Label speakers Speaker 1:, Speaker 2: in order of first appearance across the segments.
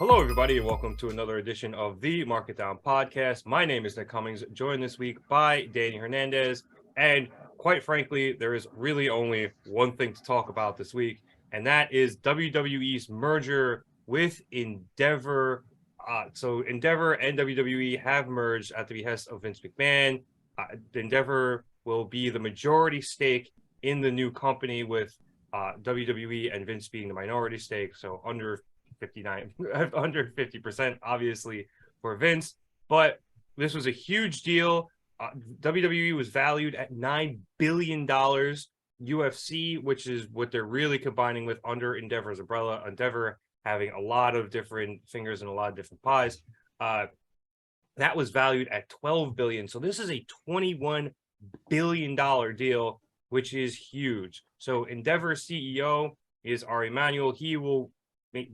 Speaker 1: Hello, everybody, and welcome to another edition of the Market Down Podcast. My name is Nick Cummings, joined this week by Danny Hernandez. And quite frankly, there is really only one thing to talk about this week, and that is WWE's merger with Endeavor. So Endeavor and WWE have merged at the behest of Vince McMahon. Endeavor will be the majority stake in the new company, with WWE and Vince being the minority stake, so under 50%, obviously, for Vince. But this was a huge deal. WWE was valued at $9 billion. UFC, which is what they're really combining with under Endeavor's umbrella, Endeavor having a lot of different fingers and a lot of different pies, that was valued at $12 billion. So this is a $21 billion deal, which is huge. So Endeavor's CEO is Ari Emanuel. He will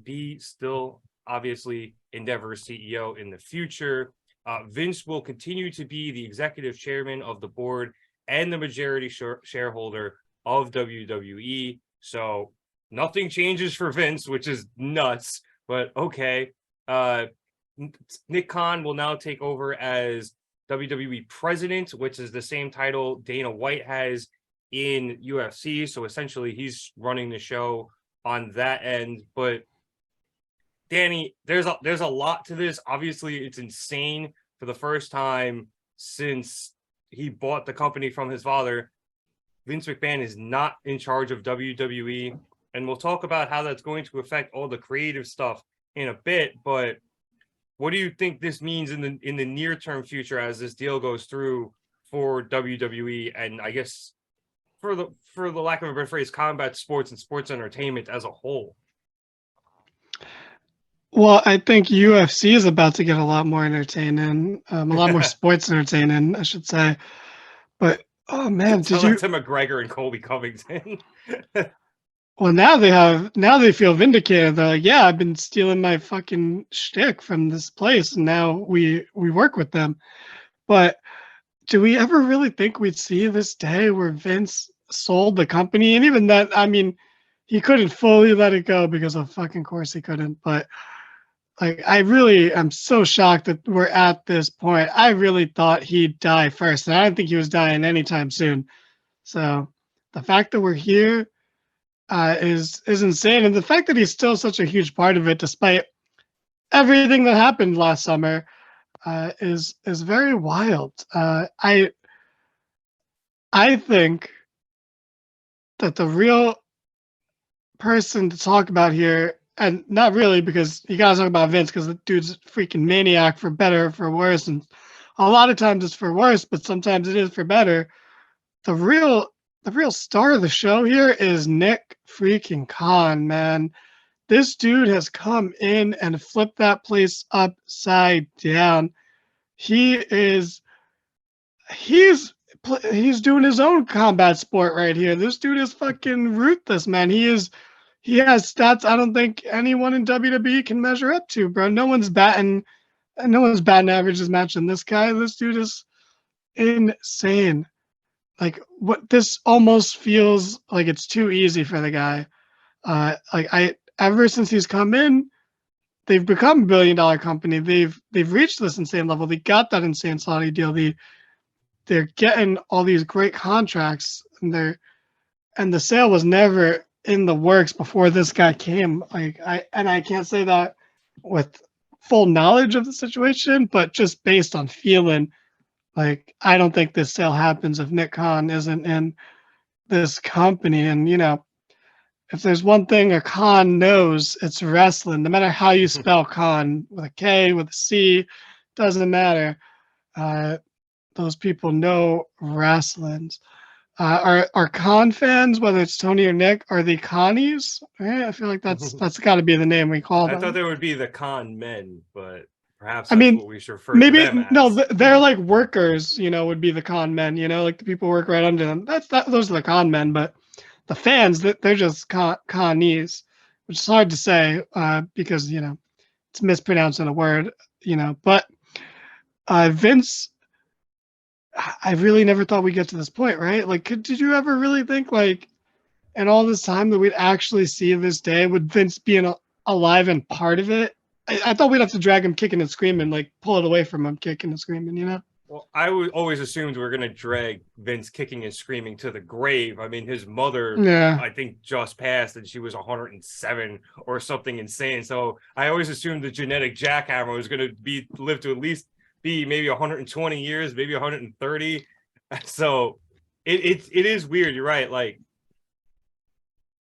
Speaker 1: be still, obviously, Endeavor's CEO in the future. Vince will continue to be the executive chairman of the board and the majority shareholder of WWE. So nothing changes for Vince, which is nuts, but okay. Nick Khan will now take over as WWE president, which is the same title Dana White has in UFC. So essentially, he's running the show on that end. But Danny, there's a lot to this. Obviously, it's insane. For the first time since he bought the company from his father, Vince McMahon is not in charge of WWE, and we'll talk about how that's going to affect all the creative stuff in a bit. But what do you think this means in the near term future as this deal goes through for WWE, and I guess for the lack of a better phrase, combat sports and sports entertainment as a whole?
Speaker 2: Well, I think UFC is about to get a lot more entertaining, a lot more sports entertaining, I should say. But oh man,
Speaker 1: did you? To McGregor and Colby Covington.
Speaker 2: Well, now they feel vindicated. They're like, yeah, I've been stealing my fucking shtick from this place, and now we work with them. But do we ever really think we'd see this day where Vince sold the company? And even that, I mean, he couldn't fully let it go because of fucking course he couldn't. But like, I really am so shocked that we're at this point. I really thought he'd die first, and I didn't think he was dying anytime soon. So the fact that we're here is insane, and the fact that he's still such a huge part of it, despite everything that happened last summer, is very wild. I think that the real person to talk about here, and not really, because you gotta talk about Vince, because the dude's a freaking maniac, for better or for worse, and a lot of times it's for worse, but sometimes it is for better. The real star of the show here is Nick freaking Khan, man. This dude has come in and flipped that place upside down. He's doing his own combat sport right here. This dude is fucking ruthless, man. He has stats I don't think anyone in WWE can measure up to, bro. No one's batting averages matching this guy. This dude is insane. Like, what, this almost feels like it's too easy for the guy. Ever since he's come in, they've become $1 billion company. They've reached this insane level. They got that insane Saudi deal. They're getting all these great contracts, and the sale was never in the works before this guy came. I can't say that with full knowledge of the situation, but just based on feeling, like, I don't think this sale happens if Nick Khan isn't in this company. And, if there's one thing a Khan knows, it's wrestling. No matter how you spell Khan, with a K, with a C, doesn't matter. Those people know wrestling. Are Khan fans, whether it's Tony or Nick, are they Connies? I feel like that's got to be the name we call them.
Speaker 1: I thought there would be the Con men, but perhaps that's what we should refer to them as.
Speaker 2: No, they're like workers, would be the con men, like the people who work right under them. Those are the con men, but the fans, they're just connies, which is hard to say because, it's mispronouncing a word, but Vince, I really never thought we'd get to this point, right? Like, did you ever really think, like, in all this time that we'd actually see this day, would Vince be alive and part of it? I thought we'd have to drag him kicking and screaming, like pull it away from him kicking and screaming, you know?
Speaker 1: Well, I always assumed we are going to drag Vince kicking and screaming to the grave. I mean, his mother,
Speaker 2: Yeah.
Speaker 1: I think, just passed and she was 107 or something insane. So I always assumed the genetic jackhammer was going to live to at least be maybe 120 years, maybe 130. So it is weird. You're right. Like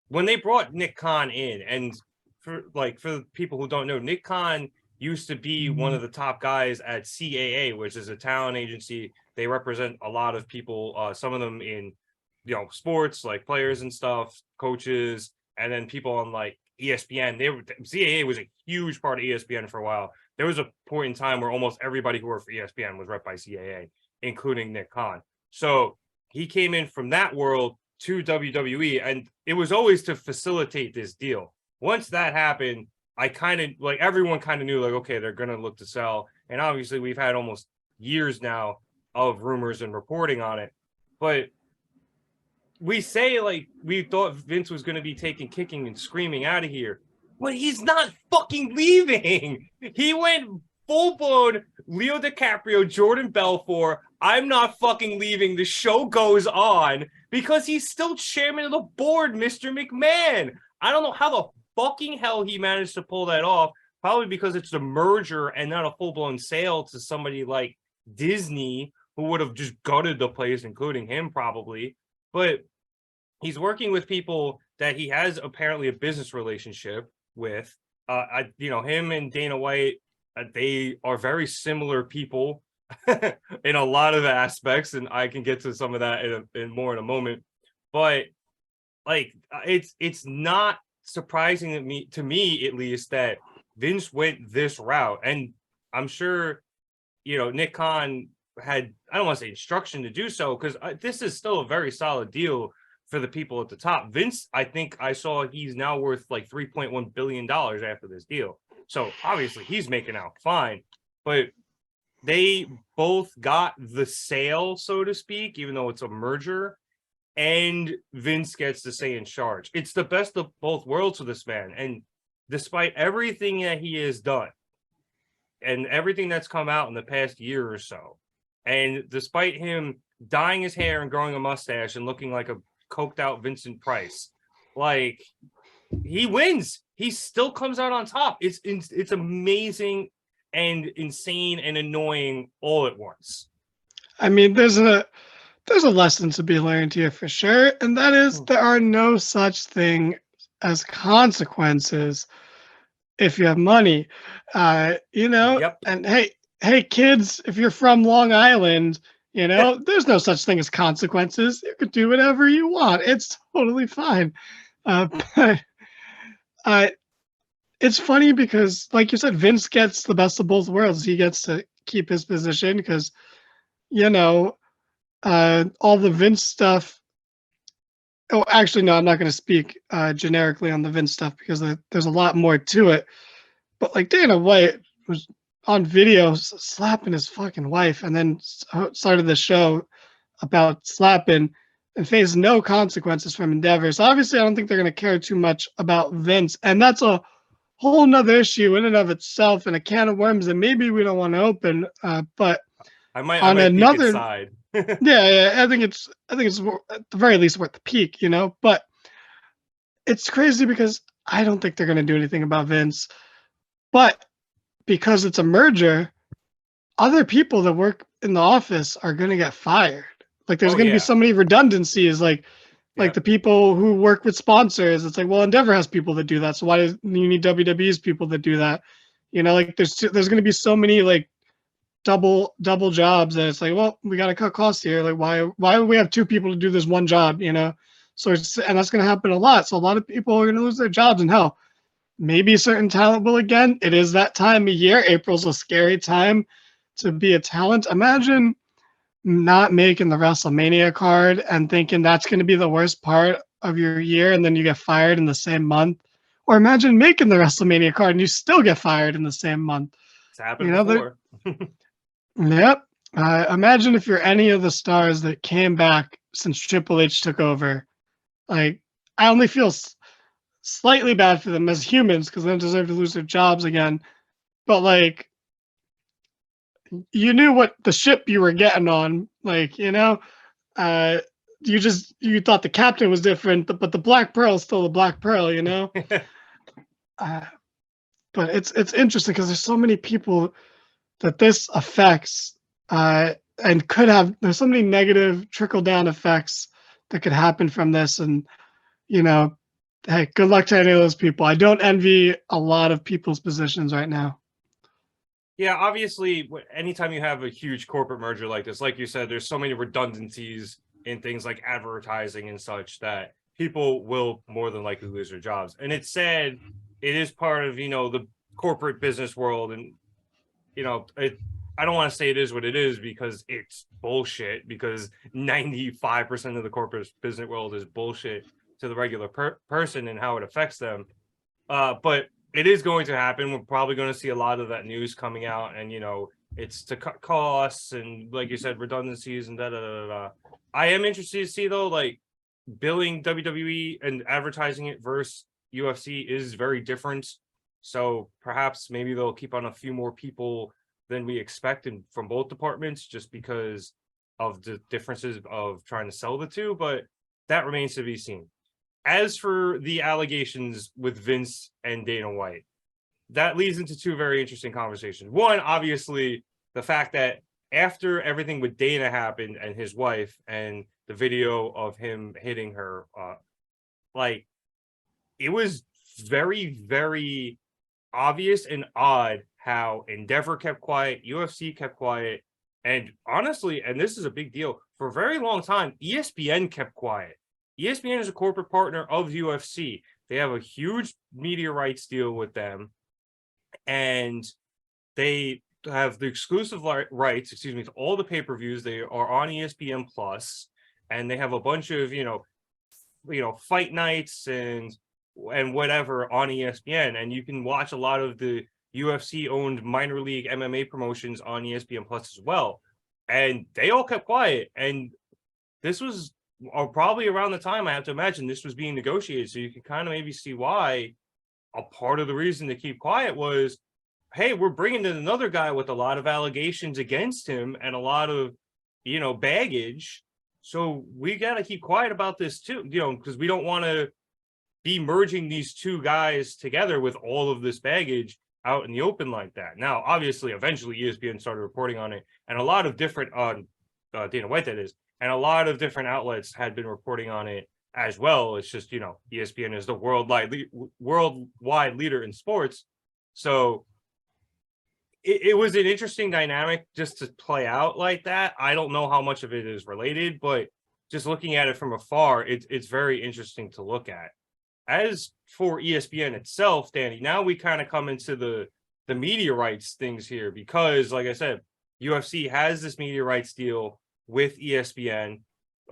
Speaker 1: when they brought Nick Khan in, and for people who don't know, Nick Khan used to be one of the top guys at CAA, which is a talent agency. They represent a lot of people, some of them in, sports, like players and stuff, coaches, and then people on like ESPN. CAA was a huge part of ESPN for a while. There was a point in time where almost everybody who worked for ESPN was rep by CAA, including Nick Khan. So he came in from that world to WWE, and it was always to facilitate this deal. Once that happened, I kind of like everyone kind of knew like, okay, they're going to look to sell. And obviously we've had almost years now of rumors and reporting on it. But we say like we thought Vince was going to be taking kicking and screaming out of here, but he's not fucking leaving. He went full blown Leo DiCaprio, Jordan Belfort. I'm not fucking leaving. The show goes on because he's still chairman of the board, Mr. McMahon. I don't know how the fucking hell he managed to pull that off. Probably because it's a merger and not a full-blown sale to somebody like Disney, who would have just gutted the place, including him probably. But he's working with people that he has apparently a business relationship with. Him and Dana White, they are very similar people in a lot of aspects, and I can get to some of that in more in a moment. But like, it's not surprising to me at least that Vince went this route, and I'm sure Nick Khan had, I don't want to say instruction to do so, because this is still a very solid deal for the people at the top. Vince, I think I saw he's now worth like $3.1 billion after this deal, so obviously he's making out fine. But they both got the sale, so to speak, even though it's a merger, and Vince gets to say in charge. It's the best of both worlds for this man. And despite everything that he has done and everything that's come out in the past year or so, and despite him dyeing his hair and growing a mustache and looking like a coked out Vincent Price, like, he wins. He still comes out on top. It's amazing and insane and annoying all at once.
Speaker 2: I mean, there's a lesson to be learned here for sure, and that is there are no such thing as consequences if you have money.
Speaker 1: Yep.
Speaker 2: And hey kids, if you're from Long Island, there's no such thing as consequences. You could do whatever you want. It's totally fine. But it's funny because, like you said, Vince gets the best of both worlds. He gets to keep his position because, all the Vince stuff. Oh, actually, no, I'm not going to speak generically on the Vince stuff because there's a lot more to it. But like Dana White was on video slapping his fucking wife, and then started the show about slapping and faced no consequences from Endeavor. So obviously, I don't think they're going to care too much about Vince, and that's a whole nother issue in and of itself and a can of worms that maybe we don't want to open. But
Speaker 1: I might
Speaker 2: on another
Speaker 1: side.
Speaker 2: yeah, I think it's at the very least worth the peek, But it's crazy because I don't think they're going to do anything about Vince. But because it's a merger, other people that work in the office are going to get fired. Like there's going to be so many redundancies, like the people who work with sponsors. It's like, well, Endeavor has people that do that, so why do you need WWE's people that do that? Like there's going to be so many like double jobs, and it's like, well, we got to cut costs here. Like why would we have two people to do this one job? So and that's going to happen a lot. So a lot of people are going to lose their jobs, and hell, maybe a certain talent will again. It is that time of year. April's a scary time to be a talent. Imagine not making the WrestleMania card and thinking that's going to be the worst part of your year, and then you get fired in the same month. Or imagine making the WrestleMania card and you still get fired in the same month.
Speaker 1: It's happened before.
Speaker 2: Yep. Imagine if you're any of the stars that came back since Triple H took over. Like, I only feel slightly bad for them as humans because they don't deserve to lose their jobs again. but like you knew what the ship you were getting on, like, uh, you thought the captain was different, but the Black Pearl is still the Black Pearl, Uh, but it's interesting because there's so many people that this affects, and there's so many negative trickle down effects that could happen from this, and you know, hey, good luck to any of those people. I don't envy a lot of people's positions right now.
Speaker 1: Yeah, obviously, anytime you have a huge corporate merger like this, like you said, there's so many redundancies in things like advertising and such that people will more than likely lose their jobs. And it's sad. It is part of, the corporate business world. And, I don't want to say it is what it is because it's bullshit, because 95% of the corporate business world is bullshit to the regular person and how it affects them. But it is going to happen. We're probably going to see a lot of that news coming out, and it's to cut costs and, like you said, redundancies and da da da da. I am interested to see though, like billing WWE and advertising it versus UFC is very different. So perhaps maybe they'll keep on a few more people than we expect from both departments, just because of the differences of trying to sell the two. But that remains to be seen. As for the allegations with Vince and Dana White, that leads into two very interesting conversations. One, obviously, the fact that after everything with Dana happened and his wife and the video of him hitting her, it was very, very obvious and odd how Endeavor kept quiet, UFC kept quiet, and honestly, and this is a big deal, for a very long time, ESPN kept quiet. ESPN is a corporate partner of UFC. They have a huge media rights deal with them, and they have the exclusive rights, to all the pay-per-views. They are on ESPN Plus, and they have a bunch of fight nights and whatever on ESPN, and you can watch a lot of the UFC-owned minor league MMA promotions on ESPN Plus as well. And they all kept quiet, and this was probably around the time, I have to imagine, this was being negotiated. So you can kind of maybe see why a part of the reason to keep quiet was, hey, we're bringing in another guy with a lot of allegations against him and a lot of, baggage. So we got to keep quiet about this too, because we don't want to be merging these two guys together with all of this baggage out in the open like that. Now, obviously, eventually ESPN started reporting on it, and a lot of different, Dana White, that is, and a lot of different outlets had been reporting on it as well. It's just, ESPN is the worldwide leader in sports. So it was an interesting dynamic just to play out like that. I don't know how much of it is related, but just looking at it from afar, it's very interesting to look at. As for ESPN itself, Danny, now we kind of come into the media rights things here, because, like I said, UFC has this media rights deal with ESPN.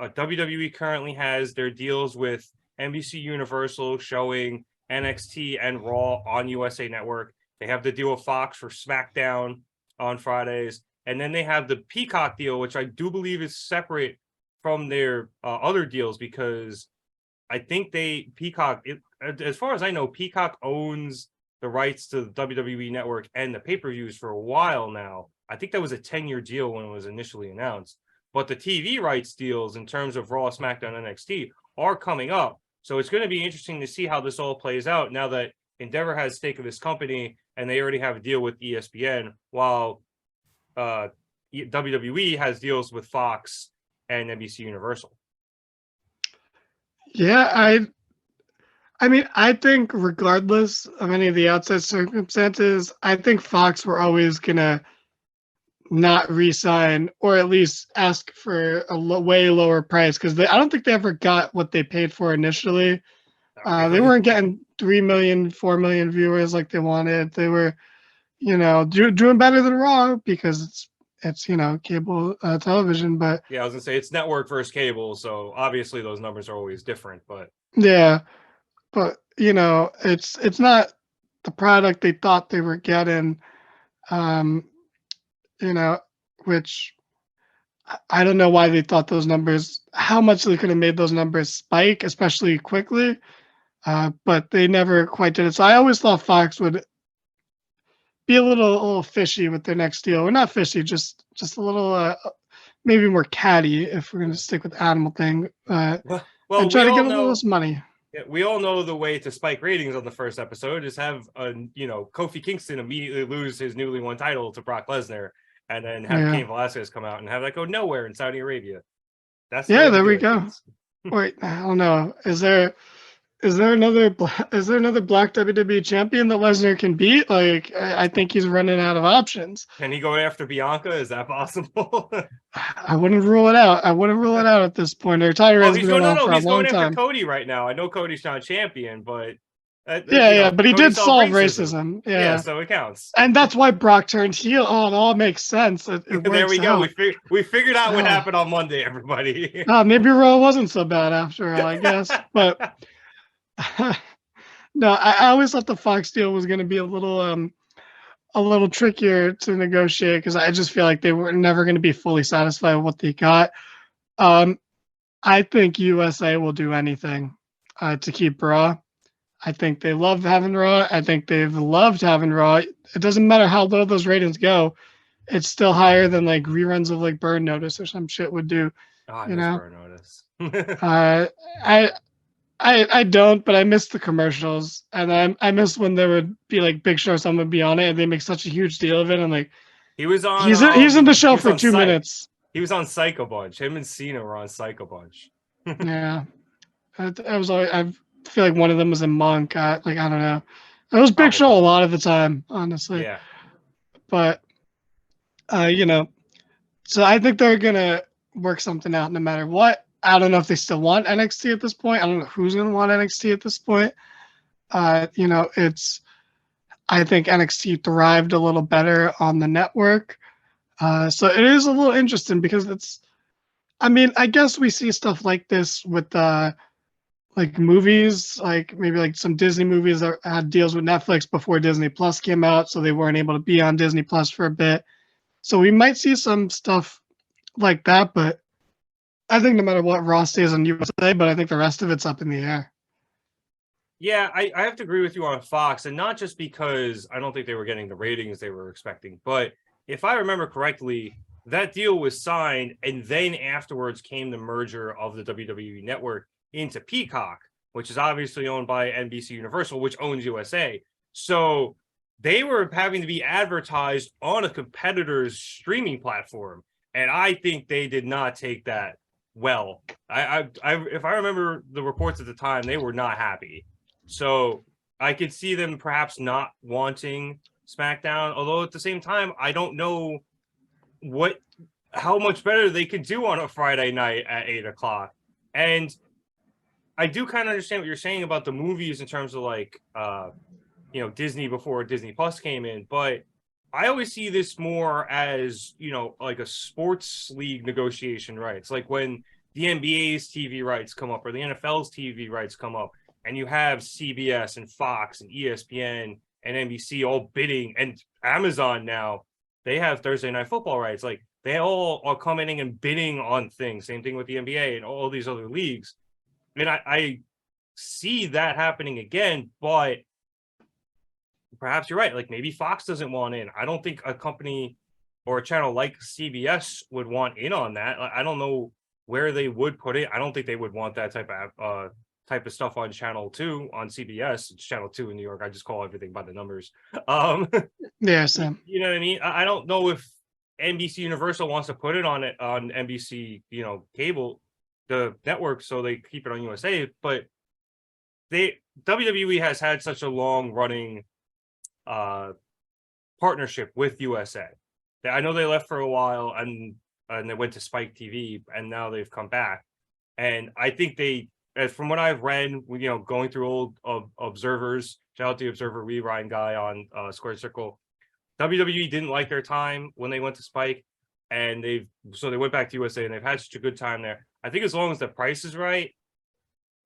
Speaker 1: WWE currently has their deals with NBC Universal showing NXT and Raw on USA Network. They have the deal with Fox for SmackDown on Fridays. And then they have the Peacock deal, which I do believe is separate from their other deals, because I think Peacock, as far as I know, Peacock owns the rights to the WWE Network and the pay-per-views for a while now. I think that was a 10-year deal when it was initially announced. But the TV rights deals in terms of Raw, SmackDown, NXT are coming up. So it's going to be interesting to see how this all plays out now that Endeavor has stake of this company and they already have a deal with ESPN, while WWE has deals with Fox and NBC Universal.
Speaker 2: Yeah, I mean, I think regardless of any of the outside circumstances, I think Fox were always gonna not re-sign, or at least ask for a way lower price, because I don't think they ever got what they paid for initially. They weren't getting 3 million, 4 million viewers like they wanted. They were, doing better than Raw because it's cable television. But
Speaker 1: yeah, I was gonna say it's network versus cable, so obviously those numbers are always different. But
Speaker 2: yeah, but it's not the product they thought they were getting. Which I don't know why they thought those numbers, how much they could have made those numbers spike, especially quickly. But they never quite did it. So I always thought Fox would be a little fishy with their next deal. Or not fishy, just a little maybe more catty if we're gonna stick with the animal thing.
Speaker 1: Well,
Speaker 2: And try
Speaker 1: we
Speaker 2: to
Speaker 1: all
Speaker 2: get a little
Speaker 1: know.
Speaker 2: less money.
Speaker 1: Yeah, we all know the way to spike ratings on the first episode is have Kofi Kingston immediately lose his newly won title to Brock Lesnar, and then have
Speaker 2: Yeah.
Speaker 1: Cain Velasquez come out and have that go nowhere in Saudi Arabia. That's the way
Speaker 2: Yeah,
Speaker 1: to
Speaker 2: there
Speaker 1: do
Speaker 2: we
Speaker 1: it,
Speaker 2: go.
Speaker 1: kids.
Speaker 2: Wait, I don't know. Is there another black WWE champion that Lesnar can beat? Like, I think he's running out of options.
Speaker 1: Can he go after Bianca? Is that possible?
Speaker 2: I wouldn't rule it out. I wouldn't rule it out at this point. Their title
Speaker 1: Oh,
Speaker 2: has
Speaker 1: he's
Speaker 2: been
Speaker 1: going
Speaker 2: on
Speaker 1: no,
Speaker 2: for a
Speaker 1: he's going
Speaker 2: long
Speaker 1: after
Speaker 2: time.
Speaker 1: Cody right now. I know Cody's not champion, but
Speaker 2: Yeah, but he
Speaker 1: Cody
Speaker 2: did
Speaker 1: solved
Speaker 2: solve racism. Yeah,
Speaker 1: so it counts.
Speaker 2: and that's why Brock turned heel. Oh, it all makes sense. It
Speaker 1: There
Speaker 2: works
Speaker 1: we go.
Speaker 2: out.
Speaker 1: We figured out what happened on Monday, everybody.
Speaker 2: Maybe Raw wasn't so bad after all, I guess. But no, I always thought the Fox deal was going to be a little trickier to negotiate because I just feel like they were never going to be fully satisfied with what they got. I think USA will do anything to keep Raw. I think they love having Raw. I think they've loved having Raw. It doesn't matter how low those ratings go. It's still higher than like reruns of like Burn Notice or some shit would do.
Speaker 1: Oh, I
Speaker 2: You
Speaker 1: miss
Speaker 2: know,
Speaker 1: Burn Notice.
Speaker 2: I don't, but I miss the commercials, and I miss when there would be like Big Show, someone would be on it, and they make such a huge deal of it, and like
Speaker 1: He was on.
Speaker 2: he's in the show for 2 minutes.
Speaker 1: He was on Psycho Bunch. Him and Cena were on Psycho Bunch.
Speaker 2: Yeah, I was always, I feel like one of them was in Monk. Like I don't know. It was Big Show a lot of the time, honestly.
Speaker 1: Yeah.
Speaker 2: But so I think they're gonna work something out no matter what. I don't know if they still want NXT at this point. I don't know who's gonna want NXT at this point. It's I think NXT thrived a little better on the network. So it is a little interesting because I guess we see stuff like this with like movies, like maybe like some Disney movies that had deals with Netflix before Disney Plus came out, so they weren't able to be on Disney Plus for a bit. So we might see some stuff like that, but I think no matter what, Raw stays on USA, but I think the rest of it's up in the air.
Speaker 1: Yeah, I have to agree with you on Fox, and not just because I don't think they were getting the ratings they were expecting, but if I remember correctly, that deal was signed, and then afterwards came the merger of the WWE network into Peacock, which is obviously owned by NBC Universal, which owns USA. So they were having to be advertised on a competitor's streaming platform, and I think they did not take that well. If I remember the reports at the time, they were not happy. So I could see them perhaps not wanting SmackDown, although at the same time, I don't know how much better they could do on a Friday night at 8:00. And I do kind of understand what you're saying about the movies in terms of like, Disney before Disney Plus came in, but I always see this more as, like a sports league negotiation rights, like when the NBA's TV rights come up or the NFL's TV rights come up, and you have CBS and Fox and ESPN and NBC all bidding, and Amazon now, they have Thursday Night Football rights. Like they all are coming in and bidding on things. Same thing with the NBA and all these other leagues. I mean, I see that happening again, but perhaps you're right. Like maybe Fox doesn't want in. I don't think a company or a channel like CBS would want in on that. I don't know where they would put it. I don't think they would want that type of stuff on Channel 2 on CBS. It's Channel 2 in New York. I just call everything by the numbers.
Speaker 2: Yeah, Sam.
Speaker 1: You know what I mean? I don't know if NBC Universal wants to put it on NBC, cable, the network, so they keep it on USA. But WWE has had such a long running partnership with USA. I know they left for a while and they went to Spike TV, and now they've come back. And I think from what I've read, going through old observers, shout out to the Observer Ryan guy on Squared Circle, WWE didn't like their time when they went to Spike, and they went back to USA, and they've had such a good time there. I think as long as the price is right,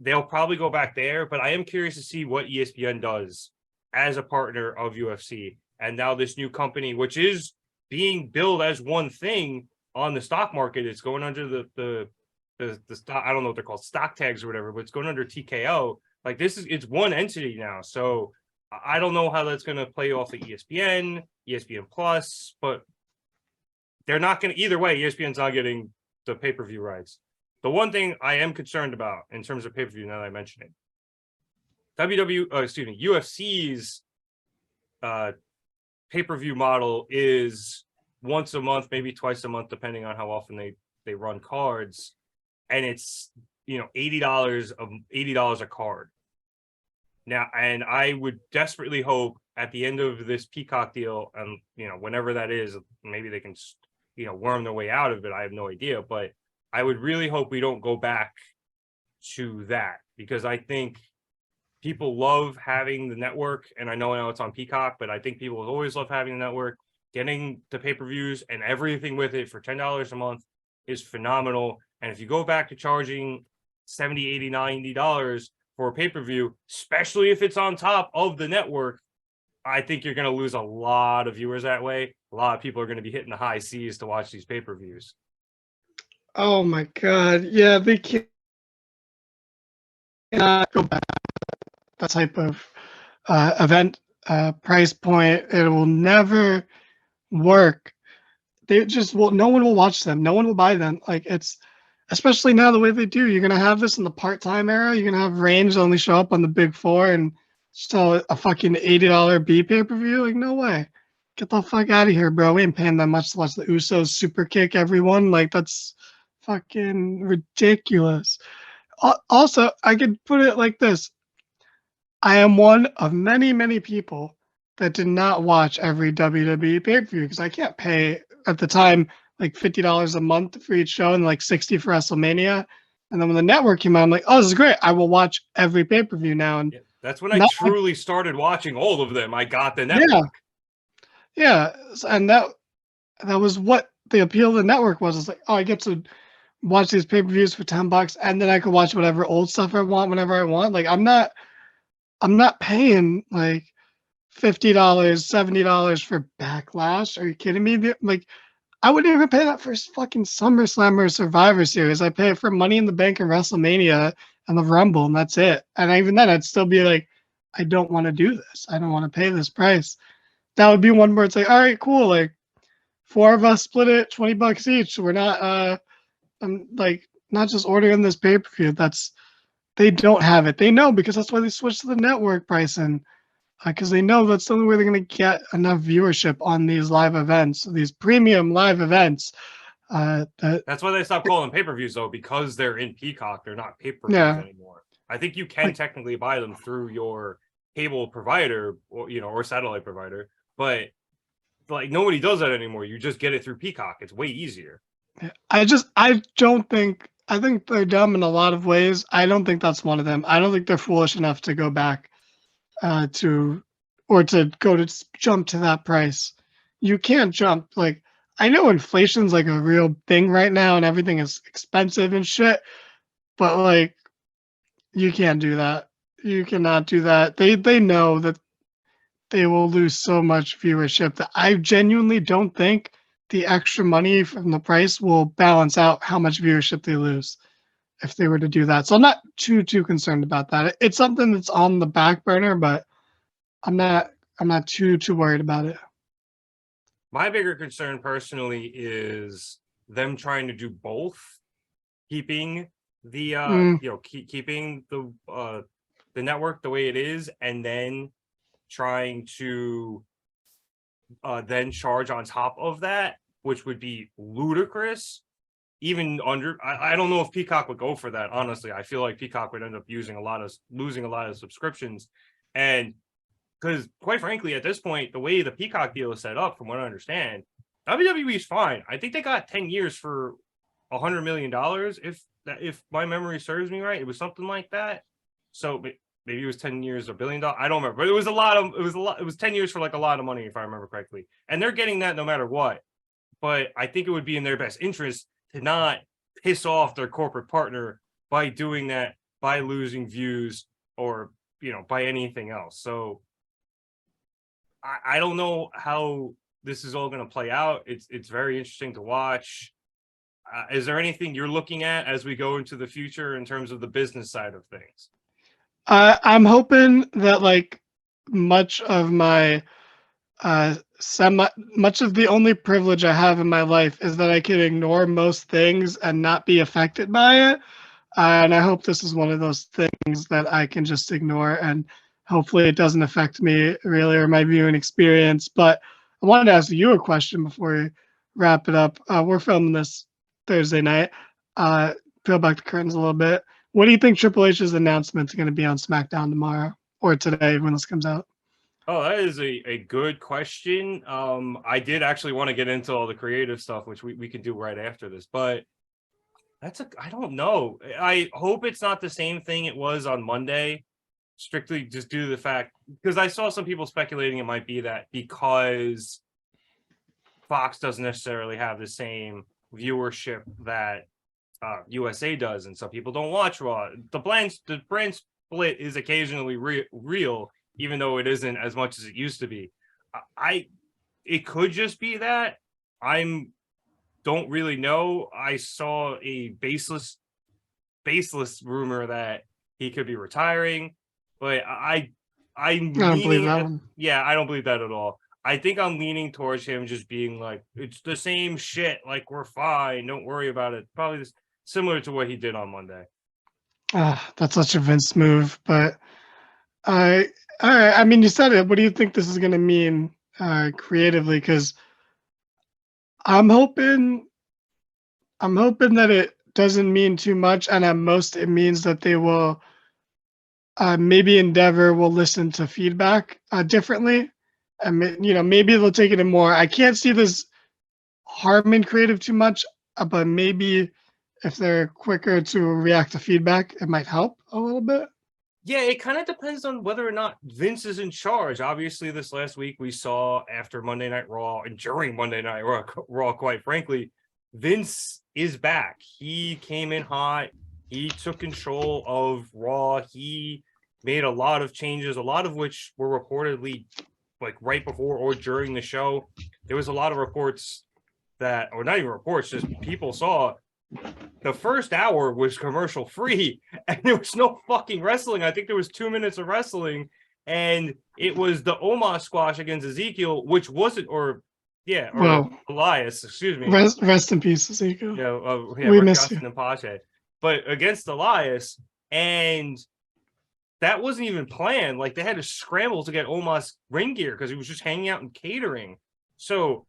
Speaker 1: they'll probably go back there. But I am curious to see what ESPN does as a partner of UFC, and now this new company, which is being billed as one thing on the stock market, it's going under the stock, I don't know what they're called, stock tags or whatever, but it's going under TKO. Like it's one entity now. So I don't know how that's going to play off of ESPN, ESPN Plus, but they're not going to, either way, ESPN's not getting the pay-per-view rights. The one thing I am concerned about in terms of pay-per-view, now that I mention it, UFC's pay-per-view model is once a month, maybe twice a month, depending on how often they run cards, and it's $80 a card. Now, and I would desperately hope at the end of this Peacock deal, and whenever that is, maybe they can worm their way out of it. I have no idea, but I would really hope we don't go back to that, because I think people love having the network, and I know now it's on Peacock, but I think people always love having the network. Getting the pay-per-views and everything with it for $10 a month is phenomenal. And if you go back to charging $70, $80, $90 for a pay-per-view, especially if it's on top of the network, I think you're going to lose a lot of viewers that way. A lot of people are going to be hitting the high seas to watch these pay-per-views.
Speaker 2: Oh my God. Yeah, they cannot go back to that type of event price point. It will never work. They just will, no one will watch them. No one will buy them. Like, it's, especially now the way they do, you're going to have this in the part-time era. You're going to have Reigns only show up on the big four and sell a fucking $80 B pay-per-view. Like, no way. Get the fuck out of here, bro. We ain't paying that much to watch the Usos super kick everyone. Like, that's fucking ridiculous. Also, I could put it like this. I am one of many, many people that did not watch every WWE pay-per-view because I can't pay at the time like $50 a month for each show and like $60 for WrestleMania. And then when the network came out, I'm like, oh, this is great. I will watch every pay-per-view now. And
Speaker 1: that's when I truly started watching all of them. I got the network.
Speaker 2: Yeah. And that was what the appeal of the network was. It's like, oh, I get to watch these pay-per-views for $10 and then I can watch whatever old stuff I want whenever I want. Like, I'm not paying like $50, $70 for Backlash. Are you kidding me? Like, I wouldn't even pay that for fucking SummerSlam or Survivor Series. I pay it for Money in the Bank and WrestleMania and the Rumble, and that's it. And even then, I'd still be like, I don't want to do this. I don't want to pay this price. That would be one where it's like, all right, cool. Like, 4 of us split it, $20 each. We're not, I'm like, not just ordering this pay-per-view. They don't have it. They know, because that's why they switched to the network pricing. Because they know that's the only way they're going to get enough viewership on these live events, these premium live events.
Speaker 1: That's why they stopped calling pay-per-views, though, because they're in Peacock. They're not pay-per-views anymore. I think you can technically buy them through your cable provider or satellite provider, but like nobody does that anymore. You just get it through Peacock. It's way easier.
Speaker 2: I think they're dumb in a lot of ways. I don't think that's one of them. I don't think they're foolish enough to go back to jump to that price. You can't jump. Like, I know inflation's like a real thing right now and everything is expensive and shit, but like, you can't do that. You cannot do that. They know that they will lose so much viewership that I genuinely don't think the extra money from the price will balance out how much viewership they lose if they were to do that. So I'm not too concerned about that. It's something that's on the back burner, but I'm not too worried about it.
Speaker 1: My bigger concern personally is them trying to do both, keeping the keeping the network the way it is, and then trying to then charge on top of that, which would be ludicrous. Even under, I don't know if Peacock would go for that. Honestly, I feel like Peacock would end up losing a lot of subscriptions, and because quite frankly, at this point, the way the Peacock deal is set up, from what I understand, WWE is fine. I think they got 10 years for $100 million, if my memory serves me right. It was something like that. So maybe it was 10 years, $1 billion. I don't remember, but it was 10 years for like a lot of money, if I remember correctly. And they're getting that no matter what. But I think it would be in their best interest to not piss off their corporate partner by doing that, by losing views, or by anything else. So I don't know how this is all going to play out. It's very interesting to watch. Is there anything you're looking at as we go into the future in terms of the business side of things?
Speaker 2: I'm hoping that like much of my much of the only privilege I have in my life is that I can ignore most things and not be affected by it. And I hope this is one of those things that I can just ignore, and hopefully it doesn't affect me really or my viewing experience. But I wanted to ask you a question before we wrap it up. We're filming this Thursday night. Peel back the curtains a little bit. What do you think Triple H's announcement is going to be on SmackDown tomorrow or today when this comes out?
Speaker 1: Oh, that is a good question. I did actually want to get into all the creative stuff, which we can do right after this, but I don't know. I hope it's not the same thing it was on Monday, strictly just due to the fact, because I saw some people speculating it might be that because Fox doesn't necessarily have the same viewership that USA does, and some people don't watch Raw. The brand split is occasionally real, even though it isn't as much as it used to be. It could just be that. Don't really know. I saw a baseless rumor that he could be retiring, but I'm
Speaker 2: I don't believe that one.
Speaker 1: Yeah, I don't believe that at all. I think I'm leaning towards him just being like, it's the same shit. Like, we're fine. Don't worry about it. Probably similar to what he did on Monday.
Speaker 2: That's such a Vince move, but all right. I mean, you said it. What do you think this is going to mean creatively? Because I'm hoping that it doesn't mean too much, and at most it means that they will maybe Endeavor will listen to feedback differently, and maybe they'll take it in more. I can't see this harming creative too much, but maybe if they're quicker to react to feedback, it might help a little bit.
Speaker 1: Yeah, it kind of depends on whether or not Vince is in charge. Obviously, this last week we saw after Monday Night Raw and during Monday Night Raw, quite frankly, Vince is back. He came in hot. He took control of Raw. He made a lot of changes, a lot of which were reportedly like right before or during the show. There was a lot of reports that, or not even reports, just people saw the first hour was commercial free and there was no fucking wrestling. I think there was 2 minutes of wrestling, and it was the Omos squash against Ezekiel, which wasn't, Elias, excuse me.
Speaker 2: Rest in peace, Ezekiel.
Speaker 1: We miss you. But against Elias, and that wasn't even planned. Like, they had to scramble to get Omos ring gear because he was just hanging out and catering. So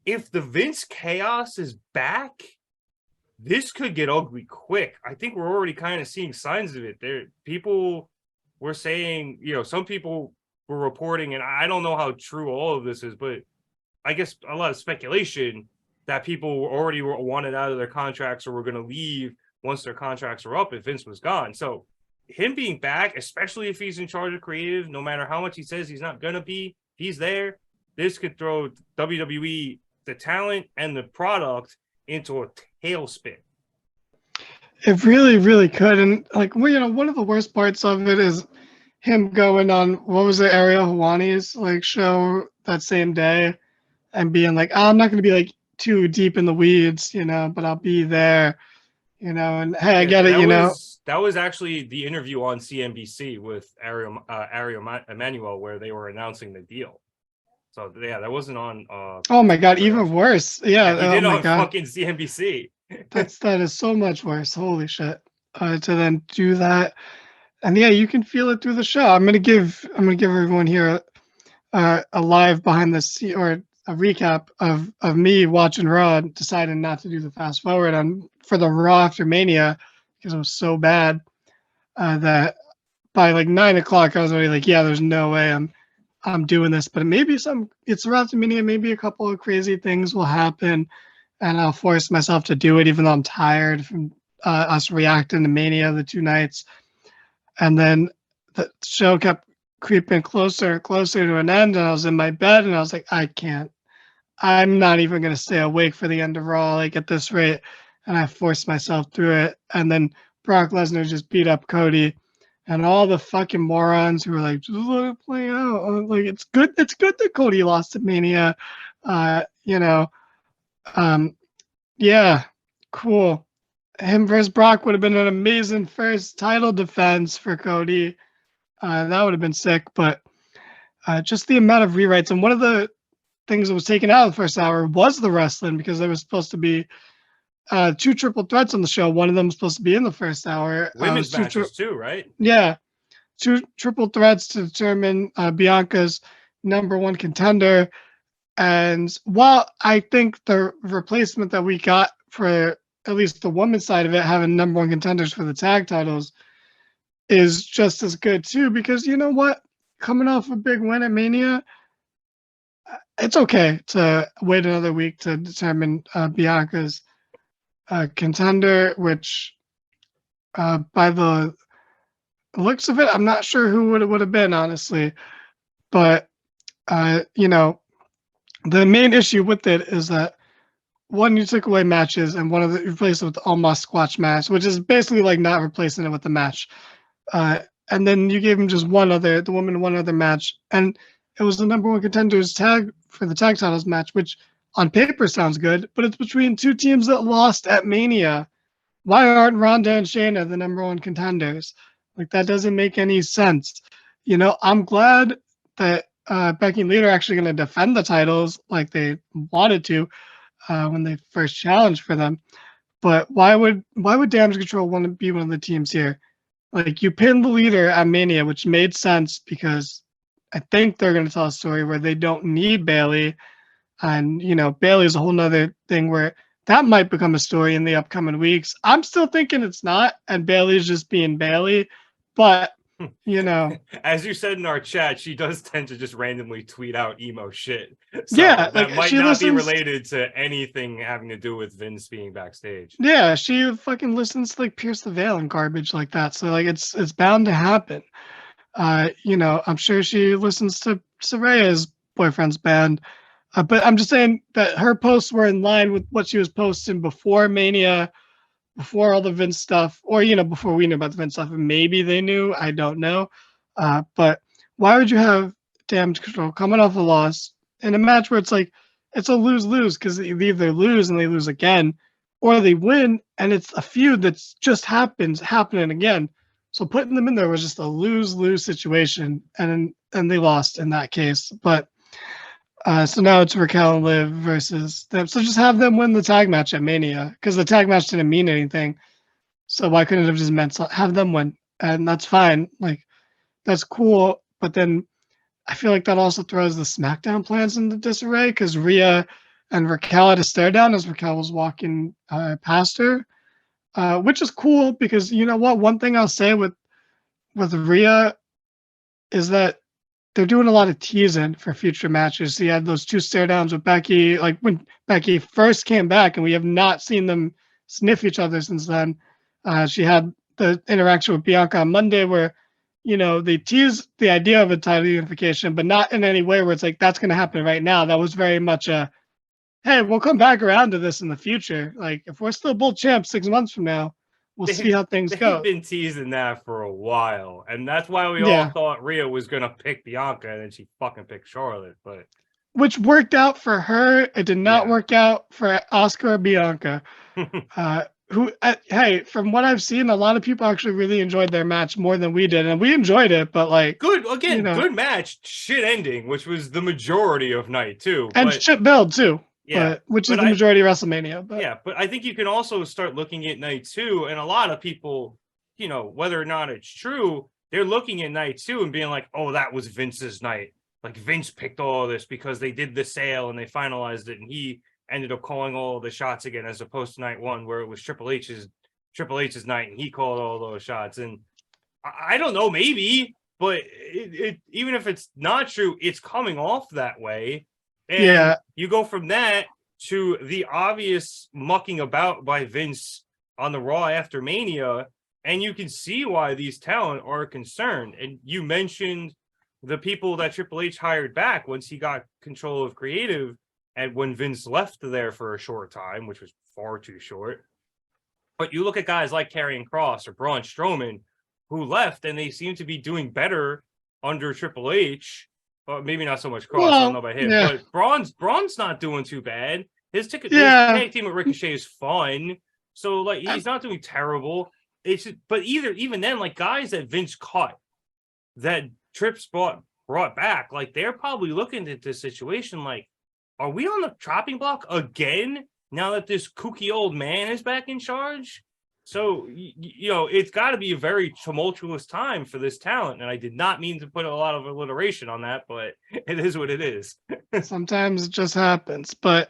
Speaker 1: if the Vince chaos is back, this could get ugly quick. I think we're already kind of seeing signs of it. People were saying, some people were reporting, and I don't know how true all of this is, but I guess a lot of speculation that people already wanted out of their contracts or were going to leave once their contracts were up if Vince was gone. So him being back, especially if he's in charge of creative, no matter how much he says he's not going to be, he's there. This could throw WWE, the talent and the product, into a tailspin.
Speaker 2: It really, really could. And one of the worst parts of it is him going on, what was it, Ariel Helwani's show that same day and being like, I'm not going to be too deep in the weeds, but I'll be there, and hey, I get it,
Speaker 1: That was actually the interview on CNBC with Ariel Emanuel where they were announcing the deal. So yeah, that wasn't on.
Speaker 2: Oh my God, even worse. Yeah,
Speaker 1: he did on fucking CNBC.
Speaker 2: that is so much worse. Holy shit! To then do that, and yeah, you can feel it through the show. I'm gonna give everyone here a live behind the scene or a recap of me watching Raw and deciding not to do the fast forward for the Raw after Mania because it was so bad that by 9 o'clock I was already yeah, there's no way I'm doing this, but maybe it's around to Mania, maybe a couple of crazy things will happen and I'll force myself to do it even though I'm tired from us reacting to Mania the 2 nights. And then the show kept creeping closer and closer to an end, and I was in my bed and I was like, I'm not even going to stay awake for the end of Raw at this rate. And I forced myself through it. And then Brock Lesnar just beat up Cody. And all the fucking morons who were just let it play out. It's good that Cody lost at Mania. Yeah, cool. Him versus Brock would have been an amazing first title defense for Cody. That would have been sick. But just the amount of rewrites. And one of the things that was taken out of the first hour was the wrestling, because there was supposed to be 2 triple threats on the show. One of them was supposed to be in the first hour.
Speaker 1: Women's matches too, right?
Speaker 2: Yeah, 2 triple threats to determine Bianca's #1 contender. And while I think the replacement that we got for at least the women's side of it, having #1 contenders for the tag titles, is just as good too, because you know what? Coming off a big win at Mania, it's okay to wait another week to determine Bianca's contender, which by the looks of it, I'm not sure who would have been, honestly. But you know, the main issue with it is that one, you took away matches, and one of the replaced it with the almost squash match, which is basically like not replacing it with the match. And then you gave him just the woman one other match, and it was the #1 contenders tag for the tag titles match, which on paper sounds good, but it's between 2 teams that lost at Mania. Why aren't Ronda and Shayna the #1 contenders? Like, that doesn't make any sense. You know, I'm glad that Becky and Lita are actually going to defend the titles like they wanted to when they first challenged for them. But why would Damage Control want to be one of the teams here? Like, you pinned the leader at Mania, which made sense because I think they're going to tell a story where they don't need Bayley. And, you know, Bayley is a whole nother thing where that might become a story in the upcoming weeks. I'm still thinking it's not, and Bayley's just being Bayley. But, you know.
Speaker 1: As you said in our chat, she does tend to just randomly tweet out emo shit. So
Speaker 2: yeah,
Speaker 1: that might not be related to anything having to do with Vince being backstage.
Speaker 2: Yeah, she fucking listens to like Pierce the Veil and garbage like that. So like it's bound to happen. You know, I'm sure she listens to Saraya's boyfriend's band. But I'm just saying that her posts were in line with what she was posting before Mania, before all the Vince stuff, or, you know, before we knew about the Vince stuff. And maybe they knew, I don't know. But why would you have Damage Control coming off a loss in a match where it's like, it's a lose-lose, because they either lose and they lose again, or they win and it's a feud that's just happening again. So putting them in there was just a lose-lose situation, and they lost in that case. But so now it's Raquel and Liv versus them. So just have them win the tag match at Mania, because the tag match didn't mean anything. So why couldn't it have just meant have them win? And that's fine. Like, that's cool. But then I feel like that also throws the SmackDown plans into disarray, because Rhea and Raquel had a stare down as Raquel was walking past her, which is cool, because you know what? One thing I'll say with Rhea is that they're doing a lot of teasing for future matches. So you had those 2 stare downs with Becky, like when Becky first came back, and we have not seen them sniff each other since then. She had the interaction with Bianca on Monday where, you know, they teased the idea of a title unification, but not in any way where it's like, that's going to happen right now. That was very much a, hey, we'll come back around to this in the future. Like, if we're still both champs 6 months from now, we'll see how things go.
Speaker 1: They've been teasing that for a while, and that's why we all thought Rhea was going to pick Bianca, and then she fucking picked Charlotte. But
Speaker 2: which worked out for her. It did not work out for Oscar or Bianca. Who, hey, from what I've seen, a lot of people actually really enjoyed their match more than we did, and we enjoyed it. But like,
Speaker 1: good match, shit ending, which was the majority of night too,
Speaker 2: and shit build too.
Speaker 1: Yeah,
Speaker 2: which is the majority of WrestleMania. But.
Speaker 1: Yeah, but I think you can also start looking at night 2, and a lot of people, you know, whether or not it's true, they're looking at night 2 and being like, "Oh, that was Vince's night. Like, Vince picked all of this because they did the sale and they finalized it, and he ended up calling all the shots again, as opposed to night 1 where it was Triple H's night and he called all those shots." And I don't know, maybe, but it even if it's not true, it's coming off that way. And you go from that to the obvious mucking about by Vince on the Raw after Mania, and you can see why these talent are concerned. And you mentioned the people that Triple H hired back once he got control of creative, and when Vince left there for a short time, which was far too short. But you look at guys like Karrion Kross or Braun Strowman, who left, and they seem to be doing better under Triple H. Well, maybe not so much Cross. I don't know about him, but Braun's not doing too bad. His tag team with Ricochet is fun, so like he's not doing terrible. It's just, but even then, like guys that Vince caught, that Trips brought brought back, like they're probably looking at this situation like, are we on the chopping block again now that this kooky old man is back in charge? So, you know, it's got to be a very tumultuous time for this talent. And I did not mean to put a lot of alliteration on that, but it is what it is.
Speaker 2: Sometimes it just happens. But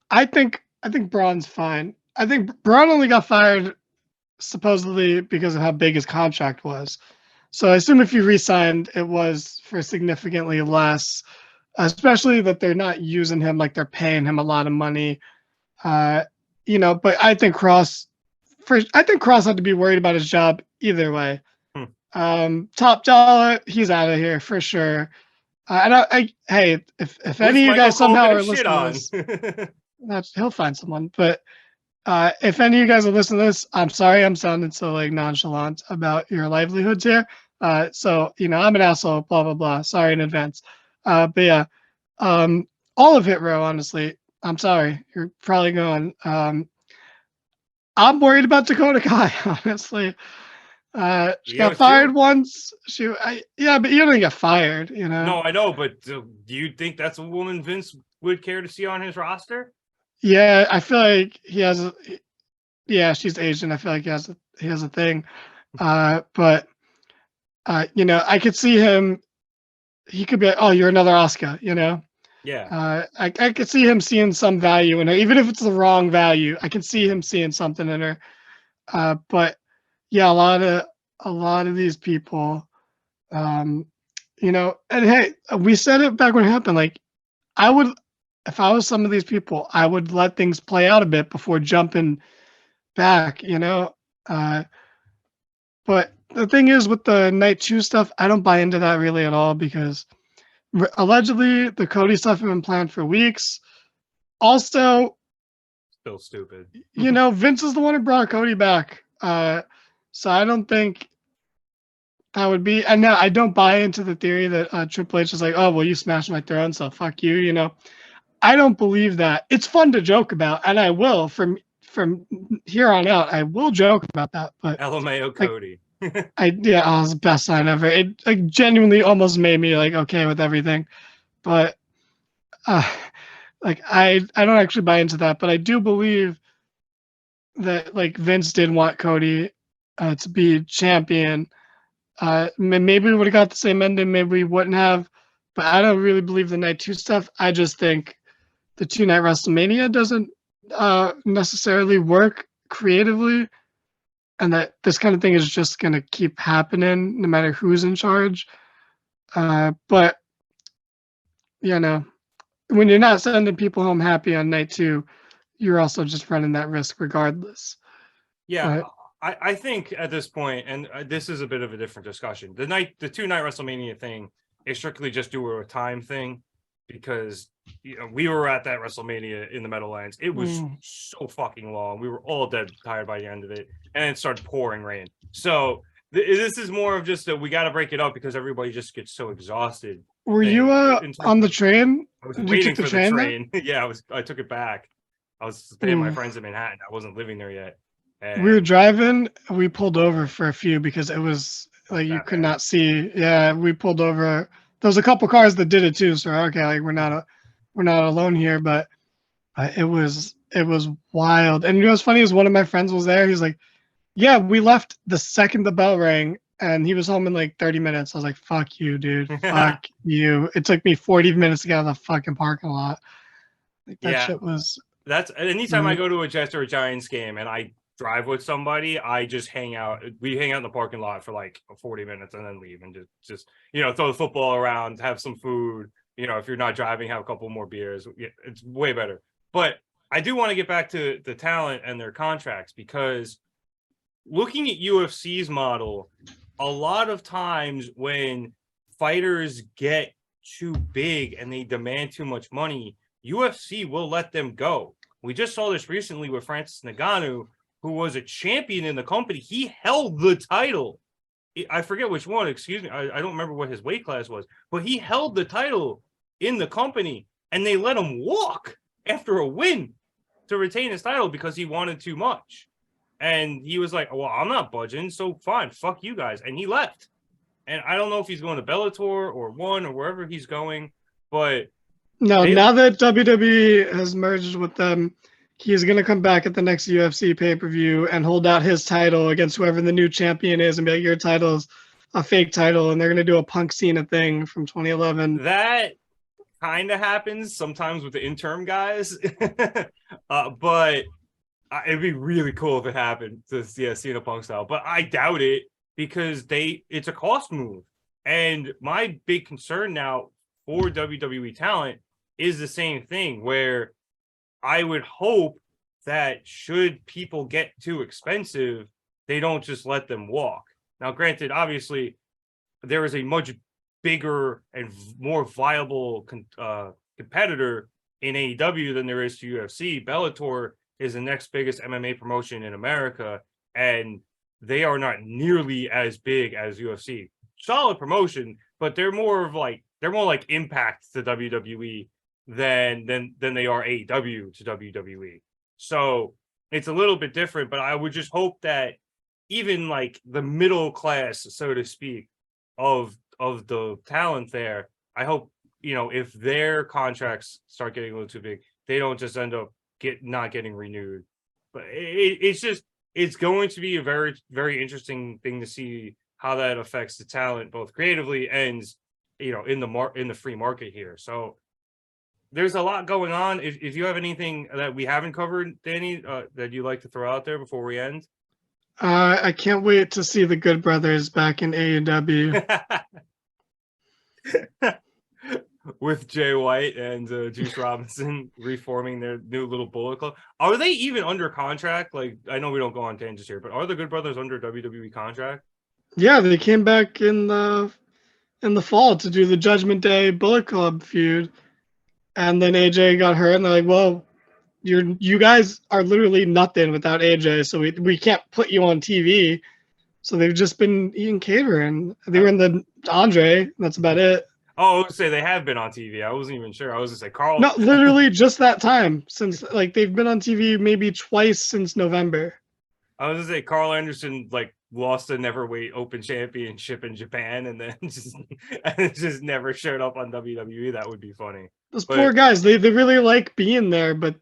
Speaker 2: I think Braun's fine. I think Braun only got fired supposedly because of how big his contract was. So I assume if you re-signed, it was for significantly less, especially that they're not using him like they're paying him a lot of money. You know, but I think Cross had to be worried about his job either way. Top dollar, he's out of here for sure. Hey, if any of you guys somehow are listening to this, he'll find someone. But if any of you guys are listening to this, I'm sorry I'm sounding so like nonchalant about your livelihoods here. So you know, I'm an asshole. Blah blah blah. Sorry in advance. But yeah, all of Hit Row, honestly. I'm sorry. You're probably going. I'm worried about Dakota Kai, honestly. She got fired once. Yeah, but you don't get fired, you know.
Speaker 1: No, I know, but do you think that's a woman Vince would care to see on his roster?
Speaker 2: Yeah, I feel like he has. Yeah, she's Asian. I feel like he has a thing. But you know, I could see him. He could be like, oh, you're another Asuka, you know.
Speaker 1: Yeah.
Speaker 2: I could see him seeing some value in her, even if it's the wrong value. I can see him seeing something in her. But yeah, a lot of these people, you know, and hey, we said it back when it happened. Like, I would, if I was some of these people, I would let things play out a bit before jumping back, you know. But the thing is, with the night 2 stuff, I don't buy into that really at all because allegedly the Cody stuff had been planned for weeks. Also,
Speaker 1: still stupid.
Speaker 2: You know, Vince is the one who brought Cody back. So I don't think that would be. And now I don't buy into the theory that Triple H is like, oh, well, you smashed my throne, so fuck you. You know, I don't believe that. It's fun to joke about, and I will from here on out. I will joke about that. But
Speaker 1: LMAO Cody.
Speaker 2: Oh, it was the best sign ever. It like genuinely almost made me like okay with everything. But like I don't actually buy into that, but I do believe that like Vince did want Cody to be champion. Maybe we would have got the same ending, maybe we wouldn't have, but I don't really believe the night 2 stuff. I just think the 2-night WrestleMania doesn't necessarily work creatively, and that this kind of thing is just gonna keep happening no matter who's in charge. But you know, when you're not sending people home happy on night 2, you're also just running that risk regardless.
Speaker 1: Yeah, I think at this point, and this is a bit of a different discussion. The 2-night WrestleMania thing is strictly just due to a time thing, because you know we were at that WrestleMania in the Meadowlands. It was so fucking long. We were all dead tired by the end of it, and it started pouring rain. So this is more of just that we got to break it up because everybody just gets so exhausted.
Speaker 2: Were you on the train?
Speaker 1: I was waiting for the train. Yeah, I took it back. I was staying with my friends in Manhattan. I wasn't living there yet. And
Speaker 2: we were driving. We pulled over for a few because it was like you could not see. Yeah, we pulled over. There was a couple cars that did it too. So okay, like we're not alone here. But it was wild. And you know what's funny is one of my friends was there. He's like, "Yeah, we left the second the bell rang, and he was home in like 30 minutes." I was like, "Fuck you, dude. Fuck you." It took me 40 minutes to get out of the fucking parking lot. Like, that shit was.
Speaker 1: That's anytime I go to a Jets or a Giants game and I drive with somebody, I just hang out. We hang out in the parking lot for like 40 minutes and then leave and just you know, throw the football around, have some food. You know, if you're not driving, have a couple more beers. It's way better. But I do want to get back to the talent and their contracts, because looking at UFC's model, a lot of times when fighters get too big and they demand too much money, UFC will let them go. We just saw this recently with Francis Ngannou, who was a champion in the company. He held the title. I forget which one, excuse me. I don't remember what his weight class was, but he held the title in the company, and they let him walk after a win to retain his title because he wanted too much. And he was like, well, I'm not budging, so fine, fuck you guys. And he left. And I don't know if he's going to Bellator or One or wherever he's going, but
Speaker 2: No, now that WWE has merged with them, he's going to come back at the next UFC pay-per-view and hold out his title against whoever the new champion is and be like, your title's a fake title, and they're going to do a Punk Cena thing from 2011.
Speaker 1: That kind of happens sometimes with the interim guys, but it'd be really cool if it happened to Cena Punk style. But I doubt it because it's a cost move. And my big concern now for WWE talent is the same thing, where I would hope that should people get too expensive, they don't just let them walk. Now, granted, obviously, there is a much bigger and more viable competitor in AEW than there is to UFC. Bellator is the next biggest MMA promotion in America, and they are not nearly as big as UFC. Solid promotion, but they're more like Impact to WWE than they are AEW to WWE. So it's a little bit different, but I would just hope that even like the middle class, so to speak, of the talent there, I hope, if their contracts start getting a little too big, they don't just end up not getting renewed. But it's going to be a very, very interesting thing to see how that affects the talent, both creatively and in the free market here. So there's a lot going on. If you have anything that we haven't covered, Danny, that you'd like to throw out there before we end.
Speaker 2: I can't wait to see the Good Brothers back in AEW.
Speaker 1: With Jay White and Juice Robinson reforming their new little Bullet Club. Are they even under contract? Like, I know we don't go on tangents here, but are the Good Brothers under WWE contract?
Speaker 2: Yeah, they came back in the fall to do the Judgment Day Bullet Club feud, and then AJ got hurt, and they're like, "Well, you guys are literally nothing without AJ, so we can't put you on TV." So they've just been eating catering. They were in the Andre. That's about it.
Speaker 1: Oh, I would say they have been on TV. I wasn't even sure. I was gonna say Carl.
Speaker 2: No, literally just that time, since like they've been on TV maybe twice since November.
Speaker 1: I was gonna say Carl Anderson like lost a Neverweight Open Championship in Japan and then just never showed up on WWE. That would be funny.
Speaker 2: Those poor guys, they really like being there, but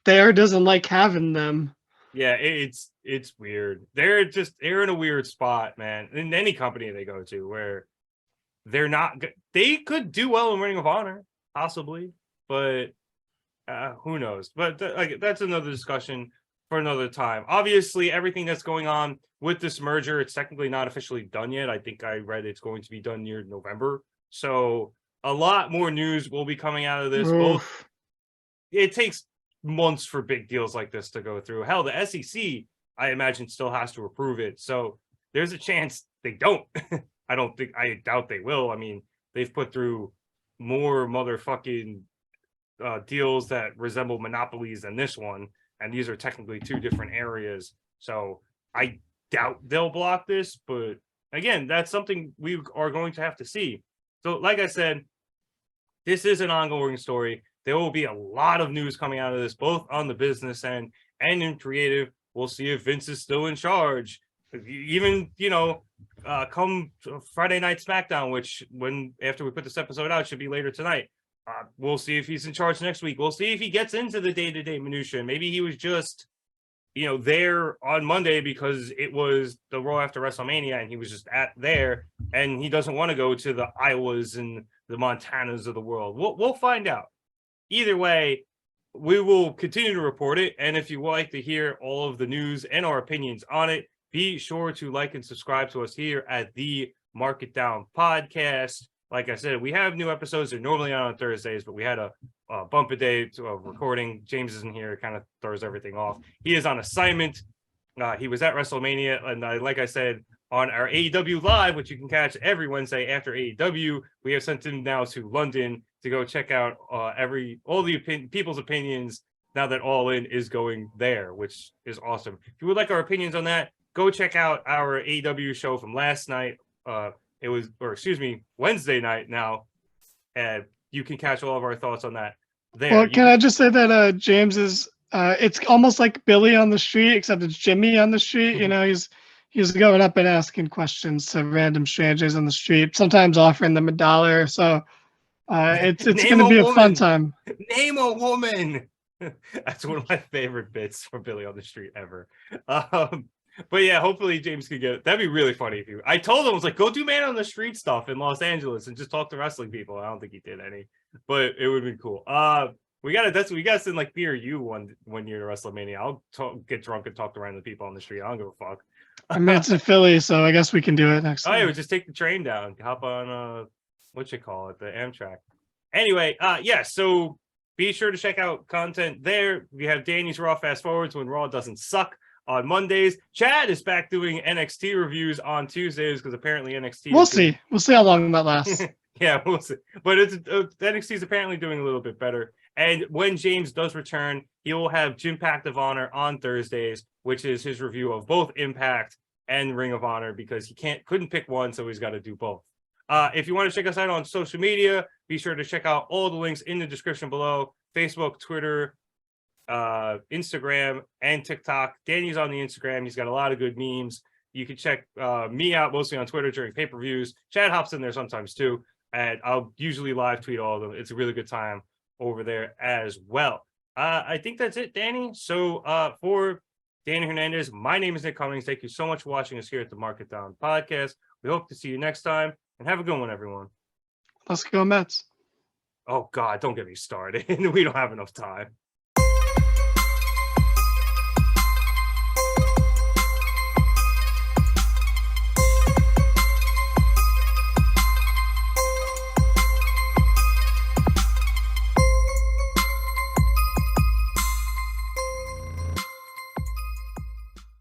Speaker 2: there doesn't like having them.
Speaker 1: Yeah, it's weird. They're in a weird spot, man. In any company they go to, where they could do well in Ring of Honor, possibly, but who knows? But that's another discussion for another time. Obviously, everything that's going on with this merger, it's technically not officially done yet. I think I read it's going to be done near November. So a lot more news will be coming out of this. Both, it takes months for big deals like this to go through. Hell, the SEC, I imagine, still has to approve it. So there's a chance they don't. I doubt they will. I mean, they've put through more motherfucking deals that resemble monopolies than this one. And these are technically two different areas. So I doubt they'll block this. But again, that's something we are going to have to see. So like I said, this is an ongoing story. There will be a lot of news coming out of this, both on the business end and in creative. We'll see if Vince is still in charge. Even, come Friday Night SmackDown, which after we put this episode out, should be later tonight. We'll see if he's in charge next week. We'll see if he gets into the day-to-day minutia. Maybe he was just, there on Monday because it was the Raw after WrestleMania and he was just there and he doesn't want to go to the Iowas and the Montanas of the world. We'll find out. Either way, we will continue to report it. And if you would like to hear all of the news and our opinions on it, be sure to like and subscribe to us here at the Market Down Podcast. Like I said, we have new episodes. They're normally on Thursdays, but we had a bump a day of recording. James isn't here. It kind of throws everything off. He is on assignment. He was at WrestleMania. And like I said, on our AEW Live, which you can catch every Wednesday after AEW, we have sent him now to London to go check out all the people's opinions now that All In is going there, which is awesome. If you would like our opinions on that, go check out our AEW show from last night. Wednesday night now. And you can catch all of our thoughts on that there.
Speaker 2: Well, can I just say that James is, it's almost like Billy on the street, except it's Jimmy on the street. He's He was going up and asking questions to random strangers on the street, sometimes offering them $1 or so. It's going to be a fun time.
Speaker 1: Name a woman. That's one of my favorite bits from Billy on the Street ever. But yeah, hopefully James could get it. That'd be really funny if you. I told him, I was like, go do man on the street stuff in Los Angeles and just talk to wrestling people. I don't think he did any, but it would be cool. We gotta send like me or you one year to WrestleMania. I'll get drunk and talk to random people on the street. I don't give a fuck.
Speaker 2: I mean, it's in Philly, so I guess we can do it next time.
Speaker 1: Oh, yeah, we just take the train down, hop on what you call it, the Amtrak. Anyway, yeah, so be sure to check out content there. We have Danny's Raw Fast Forwards when Raw doesn't suck on Mondays. Chad is back doing NXT reviews on Tuesdays because apparently NXT.
Speaker 2: We'll see how long that lasts.
Speaker 1: Yeah, we'll see. But NXT is apparently doing a little bit better. And when James does return, he will have Gympact of Honor on Thursdays, which is his review of both Impact and Ring of Honor because he couldn't pick one, so he's got to do both. If you want to check us out on social media, be sure to check out all the links in the description below: Facebook, Twitter, Instagram, and TikTok. Danny's on the Instagram. He's got a lot of good memes. You can check me out mostly on Twitter during pay-per-views. Chad hops in there sometimes too, and I'll usually live tweet all of them. It's a really good time over there as well. I think that's it, Danny. So for Danny Hernandez, my name is Nick Cummings. Thank you so much for watching us here at the Market Down Podcast. We hope to see you next time, and have a good one, everyone.
Speaker 2: Let's go Mets.
Speaker 1: Oh, God, don't get me started. We don't have enough time.